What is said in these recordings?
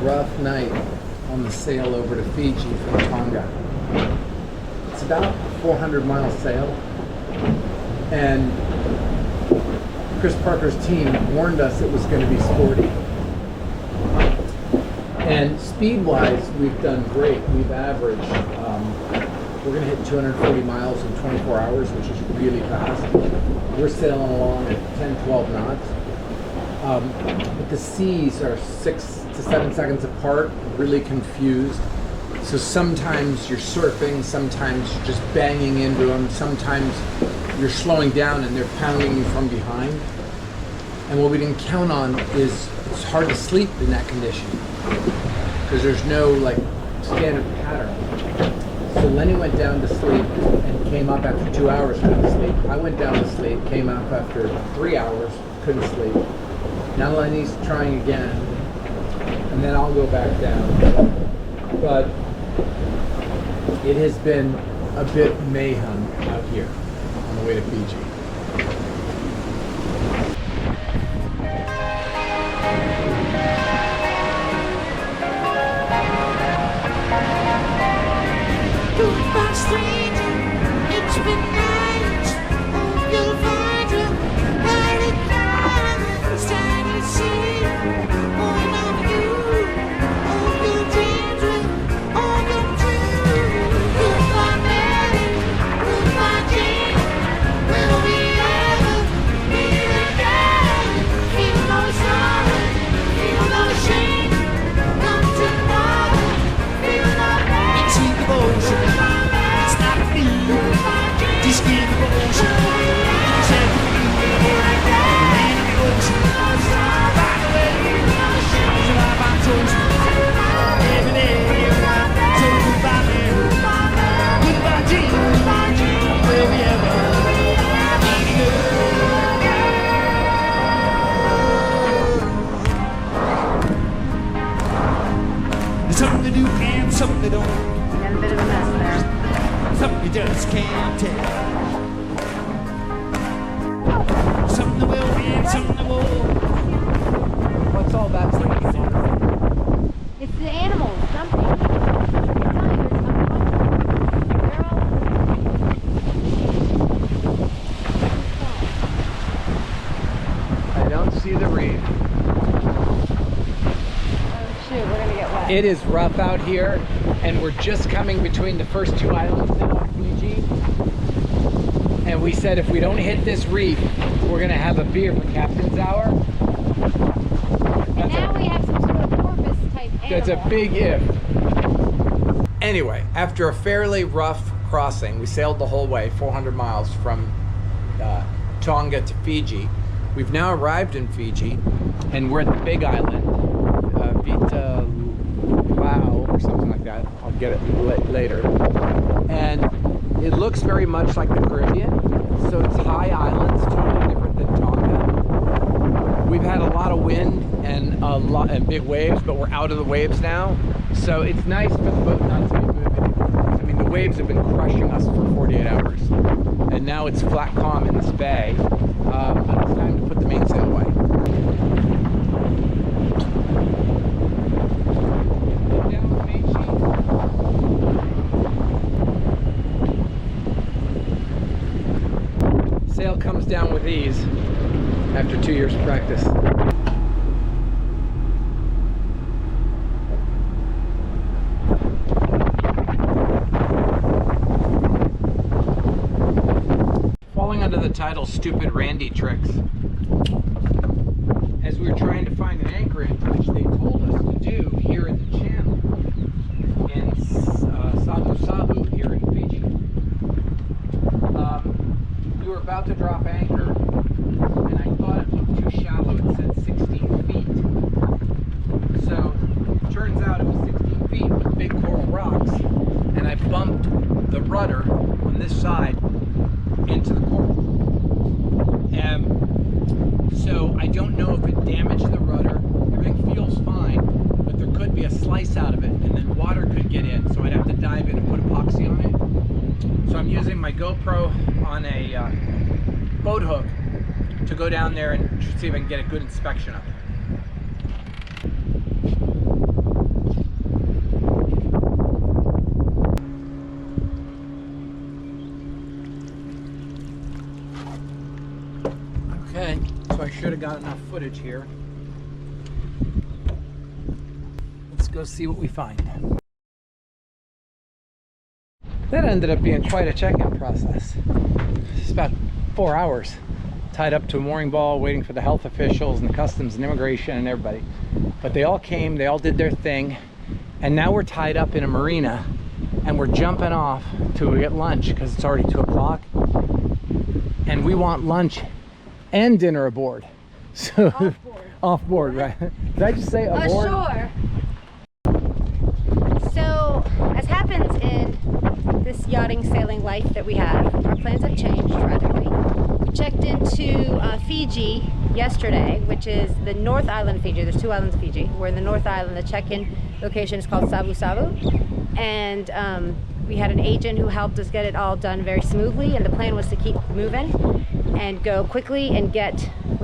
rough night on the sail over to Fiji from Tonga. It's about a 400-mile sail, and Chris Parker's team warned us it was going to be sporty. And speed-wise, we've done great. We've averaged, we're going to hit 240 miles in 24 hours, which is really fast. We're sailing along at 10, 12 knots. But the seas are 6 to 7 seconds apart, really confused. So sometimes you're surfing, sometimes you're just banging into them, sometimes you're slowing down and they're pounding you from behind. And what we didn't count on is it's hard to sleep in that condition because there's no like standard pattern. So Lenny went down to sleep and came up after 2 hours, couldn't sleep. I went down to sleep, came up after 3 hours, couldn't sleep. Now Lenny's trying again, and then I'll go back down. But it has been a bit mayhem out here on the way to Fiji. Goodbye, stranger. It's been nights. Hope you'll find your light at standing sea. All of you, all your dreams will all come true. Goodbye, Mary. Goodbye, Jane. Will we ever meet again? Feel no sorrow, feel no shame. Come tomorrow, feel no pain. It's in the ocean. It's not a feeling. Just give the ocean. Set free. In the ocean. By the way, it's life I'm chosen. Every day. So goodbye, Mary. Goodbye, Jane. Will we ever meet again? There's something to do and something to don't. And a bit of a mess there. Something you just can't tell. Something that will and something that won't. What's all that thing for? It's the animals, something. I'm telling you, there's something. They're all... I don't see the reef. Oh shoot, we're gonna get wet. It is rough out here, and we're just coming between the first two islands now in Fiji. And we said if we don't hit this reef, we're gonna have a beer for Captain's Hour. And now we have some sort of porpoise type animal. That's a big if. Anyway, after a fairly rough crossing, we sailed the whole way, 400 miles from Tonga to Fiji. We've now arrived in Fiji, and we're at the big island, Vita Wow or something like that. I'll get it later. And it looks very much like the Caribbean, so it's high islands, totally different than Tonga. We've had a lot of wind and big waves, but we're out of the waves now, so it's nice for the boat not to be moving. I mean, the waves have been crushing us for 48 hours, and now it's flat calm in this bay. But it's time to put the mainsail away. Sail comes down with ease after 2 years of practice. Falling under the title Stupid Randy Tricks. As we were trying to find an anchorage, which they told us to do here in the channel in Sabu Sabu here in Fiji. We were about to drop anchor, and I thought it looked too shallow. It said 16 feet. So it turns out it was 16 feet with big coral rocks, and I bumped the rudder on this side into the coral. So I don't know if it damaged the rudder. Everything feels fine, but there could be a slice out of it, and then water could get in, so I'd have to dive in and put epoxy on it. So I'm using my GoPro on a boat hook to go down there and see if I can get a good inspection of it. so I should have got enough footage here. Let's go see what we find. That ended up being quite a check-in process. It's about 4 hours, tied up to a mooring ball, waiting for the health officials and the customs and immigration and everybody. But they all came, they all did their thing, and now we're tied up in a marina, and we're jumping off to get lunch because it's already 2 o'clock, and we want lunch and dinner aboard. So Off board. Off board, right? Did I just say aboard? Ashore. So, as happens in this yachting sailing life that we have, our plans have changed radically. We checked into Fiji yesterday, which is the North Island of Fiji. There's 2 islands of Fiji. We're in the North Island. The check-in location is called Sabu Sabu, and we had an agent who helped us get it all done very smoothly, and the plan was to keep moving and go quickly and we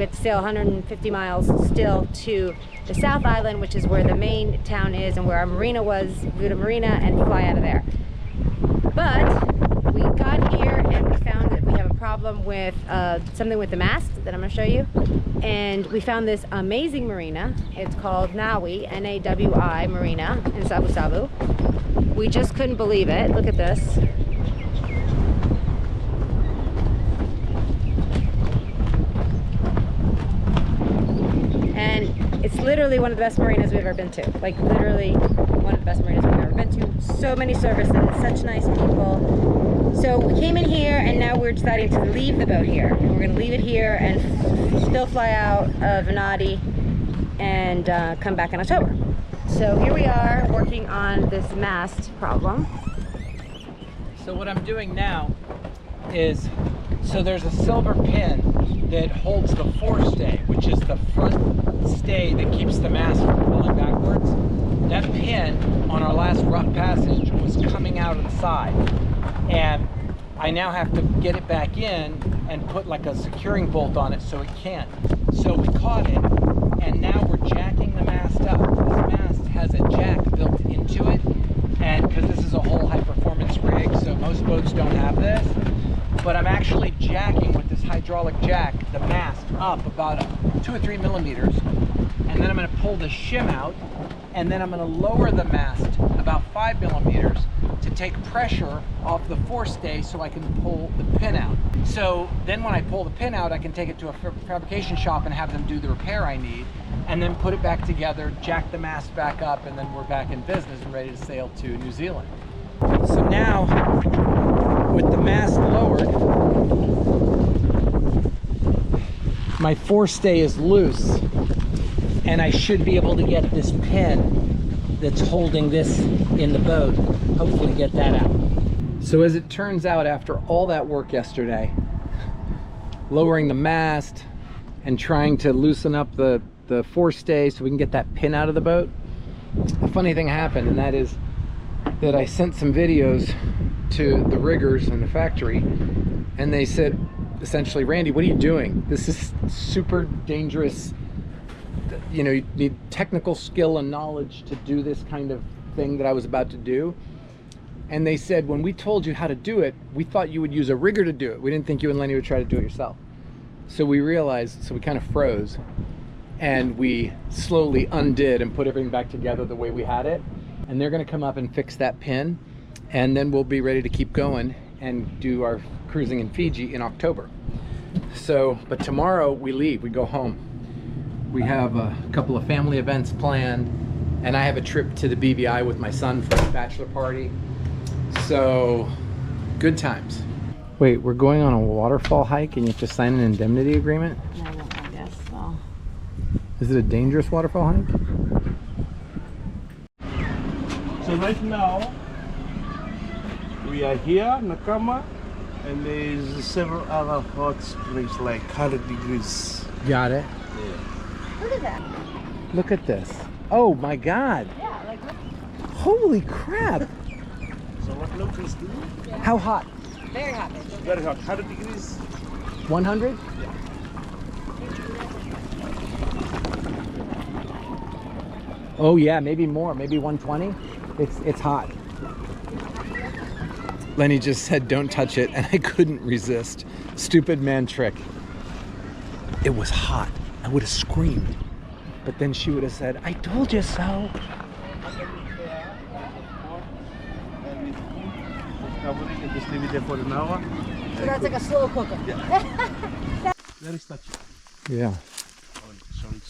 had to sail 150 miles still to the South Island, which is where the main town is and where our marina was, go to Marina and fly out of there. But we got here and we found that we have a problem with something with the mast that I'm going to show you. And we found this amazing marina. It's called Nawi, N-A-W-I Marina in Sabu Sabu. We just couldn't believe it. Look at this. And it's literally one of the best marinas we've ever been to. Like literally one of the best marinas we've ever been to. So many services, such nice people. So we came in here and now we're deciding to leave the boat here. And we're gonna leave it here and still fly out of Venati and come back in October. So here we are working on this mast problem. So what I'm doing now is, so there's a silver pin that holds the forestay, which is the front stay that keeps the mast from falling backwards. That pin on our last rough passage was coming out of the side, and I now have to get it back in and put like a securing bolt on it so it can't. So we caught it, and now we're jacking the mast up. This mast has a jack built into it, and because this is a whole high-performance rig, so most boats don't have this. But I'm actually jacking with this hydraulic jack the mast up about 2 or 3 millimeters, and then I'm going to pull the shim out, and then I'm going to lower the mast about 5 millimeters to take pressure off the forestay so I can pull the pin out. So then when I pull the pin out, I can take it to a fabrication shop and have them do the repair I need, and then put it back together, jack the mast back up, and then we're back in business and ready to sail to New Zealand. So now, with the mast lowered, my forestay is loose, and I should be able to get this pin that's holding this in the boat, hopefully get that out. So as it turns out, after all that work yesterday, lowering the mast and trying to loosen up the forestay so we can get that pin out of the boat, a funny thing happened, and that is that I sent some videos to the riggers in the factory, and they said essentially, Randy, what are you doing? This is super dangerous. You know, you need technical skill and knowledge to do this kind of thing that I was about to do. And they said, when we told you how to do it, we thought you would use a rigger to do it. We didn't think you and Lenny would try to do it yourself. So we realized, so we kind of froze, and we slowly undid and put everything back together the way we had it. And they're going to come up and fix that pin, and then we'll be ready to keep going and do our cruising in Fiji in October. So, but tomorrow we leave, we go home. We have a couple of family events planned, and I have a trip to the BVI with my son for a bachelor party. So, good times. Wait, we're going on a waterfall hike and you have to sign an indemnity agreement? No, I guess so. Is it a dangerous waterfall hike? So right now, we are here, Nakama, and there's several other hot springs like 100 degrees. Got it. Look at that. Look at this. Oh my God. Yeah, like Holy crap. So what locals do? How hot? very hot. Very hot, 100 degrees. 100? Oh yeah, maybe more, maybe 120. It's hot. Lenny just said don't touch it, and I couldn't resist. Stupid man trick. it was hot, I would have screamed. But then she would have said, I told you so. Covering it, just leave it there for an hour. So that's like a slow cooker. Very touchy. Yeah. Sorry.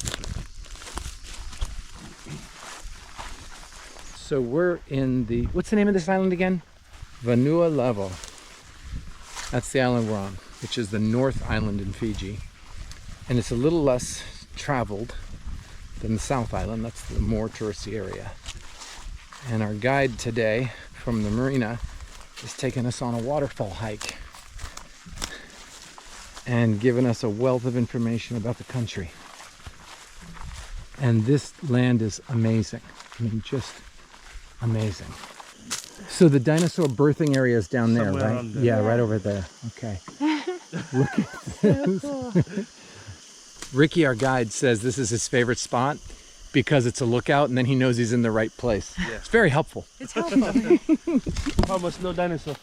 So we're in the, what's the name of this island again? Vanua Levo. That's the island we're on, which is the North Island in Fiji. And it's a little less traveled than the South Island. That's the more touristy area. And our guide today from the Marina is taking us on a waterfall hike and giving us a wealth of information about the country. And this land is amazing. I mean, just amazing. So the dinosaur birthing area is down there, Somewhere right? around there. Yeah, right over there. Okay. Look at this. Ricky, our guide, says this is his favorite spot because it's a lookout and then he knows he's in the right place. Yeah. It's very helpful. It's helpful. Almost no dinosaur.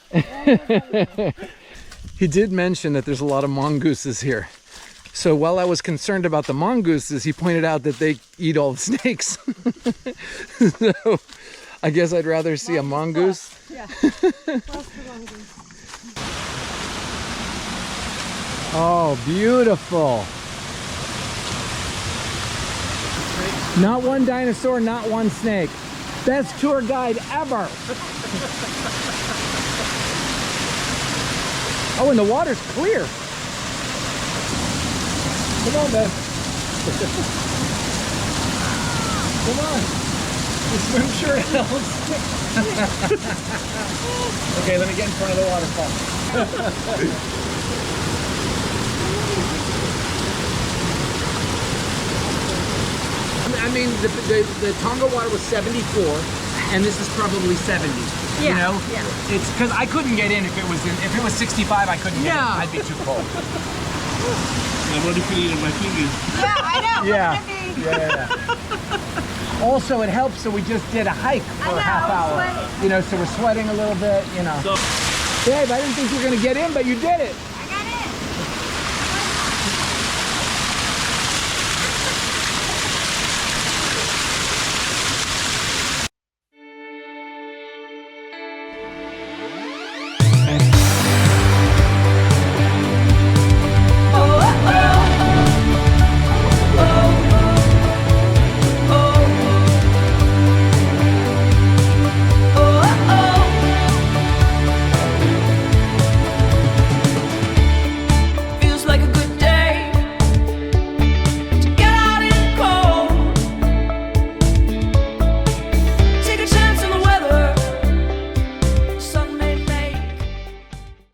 He did mention that there's a lot of mongooses here. So while I was concerned about the mongooses, he pointed out that they eat all the snakes. So I guess I'd rather see a mongoose. Yeah. Oh, beautiful. Not one dinosaur, not one snake. Best tour guide ever. Oh, and the water's clear. Come on, man. Come on. Your swim shirt helps. Okay, let me get in front of the waterfall. I mean, the Tonga water was 74, and this is probably 70. You know, it's because I couldn't get in if it was 65. I couldn't get in. I'd be too cold. I'm already feeling it in my fingers. Yeah, I know. Yeah. Also, it helps. So we just did a hike for a half hour. You know, so we're sweating a little bit. You know. Babe, I didn't think you were gonna get in, but you did it.